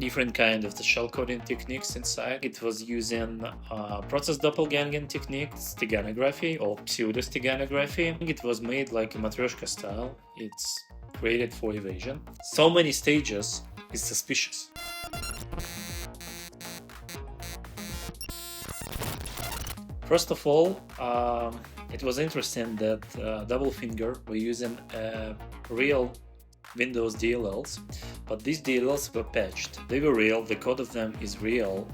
different kind of the shellcoding techniques inside. It was using process doppelganging techniques, steganography or pseudo-steganography. It was made like a matryoshka style. It's created for evasion. So many stages is suspicious. First of all, it was interesting that DoubleFinger were using real Windows DLLs, but these DLLs were patched. They were real, the code of them is real,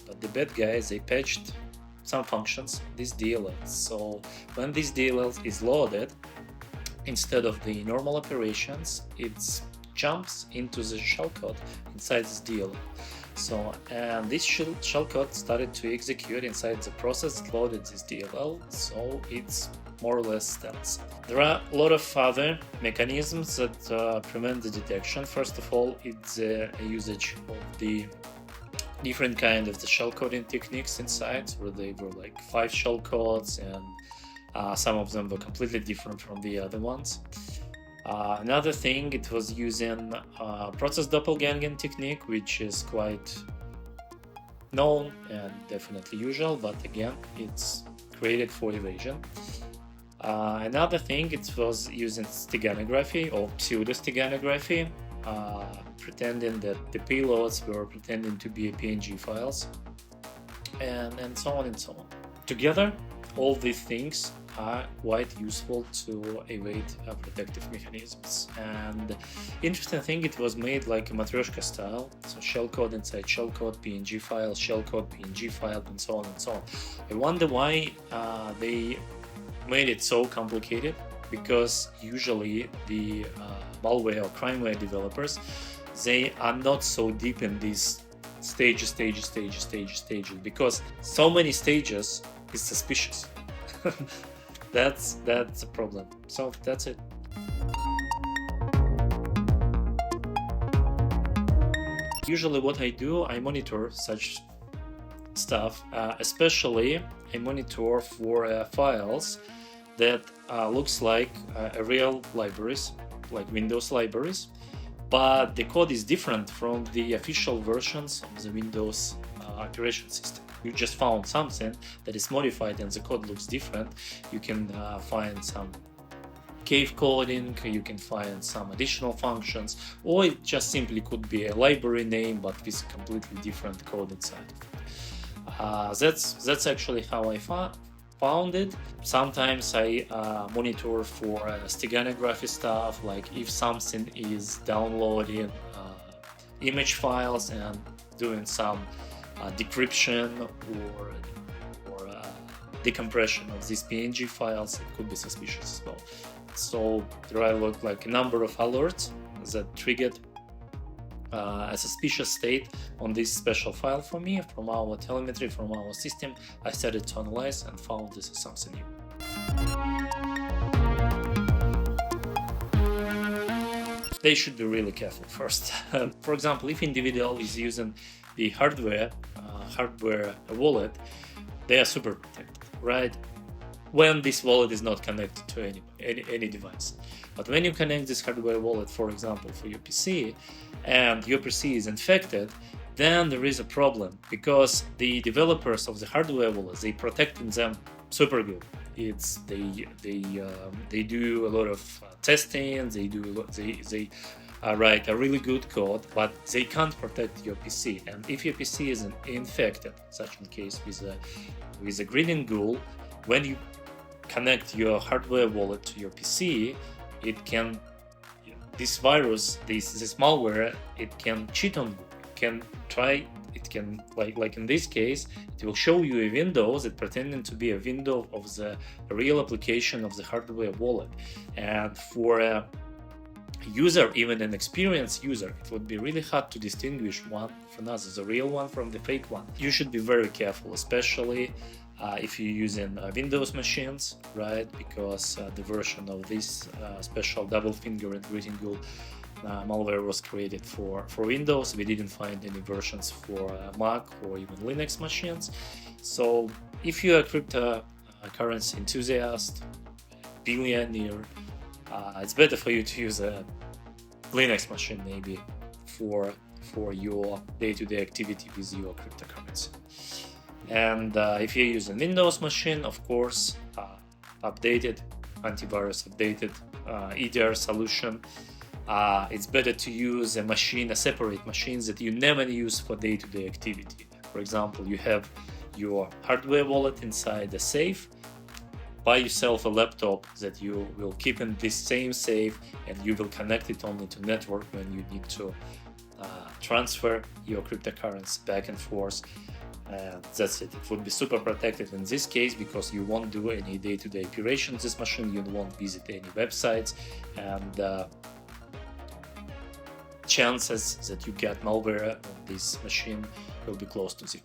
but the bad guys, they patched some functions, these DLLs. So when this DLL is loaded, instead of the normal operations, it jumps into the shellcode inside this DLL. So, and this shellcode started to execute inside the process that loaded this DLL, so it's more or less stealth. There are a lot of other mechanisms that prevent the detection. First of all, it's a usage of the different kind of the shellcoding techniques inside, where they were like 5 shellcodes, and some of them were completely different from the other ones. Another thing, it was using process doppelganging technique, which is quite known and definitely usual, but again, it's created for evasion. Another thing, it was using steganography or pseudo-steganography, pretending that the payloads were pretending to be PNG files, and so on and so on. Together, all these things are quite useful to evade protective mechanisms. And interesting thing, it was made like a matryoshka style, so shellcode inside shellcode, PNG file, shellcode, PNG file, and so on and so on. I wonder why they made it so complicated, because usually the malware or crimeware developers, they are not so deep in these stages, because so many stages is suspicious. That's a problem. So that's it. Usually what I do, I monitor such stuff, especially I monitor for files that looks like real libraries, like Windows libraries, but the code is different from the official versions of the Windows operation system. You just found something that is modified and the code looks different. You can find some cave coding, you can find some additional functions, or it just simply could be a library name but with a completely different code inside of it. That's actually how I found it. Sometimes I monitor for steganography stuff, like if something is downloading image files and doing some decryption or decompression of these PNG files, it could be suspicious as well. So there are like a number of alerts that triggered a suspicious state on this special file for me from our telemetry, from our system. I started to analyze and found this is something new. They should be really careful first. For example, if individual is using the hardware wallet, they are super protected, right? When this wallet is not connected to any device. But when you connect this hardware wallet, for example, for your PC, and your PC is infected, then there is a problem, because the developers of the hardware wallets, they protecting them super good. They do a lot of testing, they write a really good code, but they can't protect your PC. And if your PC is infected, such in case with a GreetingGhoul, when you connect your hardware wallet to your PC, it can, this virus, this malware, it can cheat on you. It can like in this case, it will show you a window that pretending to be a window of the real application of the hardware wallet. And for a user, even an experienced user, it would be really hard to distinguish one from another, the real one from the fake one. You should be very careful, especially if you're using Windows machines, right? Because the version of this special DoubleFinger and GreetingGhoul malware was created for Windows. We didn't find any versions for Mac or even Linux machines. So if you're a cryptocurrency enthusiast, billionaire, it's better for you to use a Linux machine maybe for for your day-to-day activity with your cryptocurrency. And if you're using Windows machine, of course, updated antivirus, updated EDR solution. It's better to use a separate machine that you never use for day-to-day activity. For example, you have your hardware wallet inside the safe. Buy yourself a laptop that you will keep in this same safe, and you will connect it only to network when you need to transfer your cryptocurrency back and forth. That's it. It would be super protected in this case because you won't do any day-to-day operations on this machine, you won't visit any websites, and chances that you get malware on this machine will be close to zero.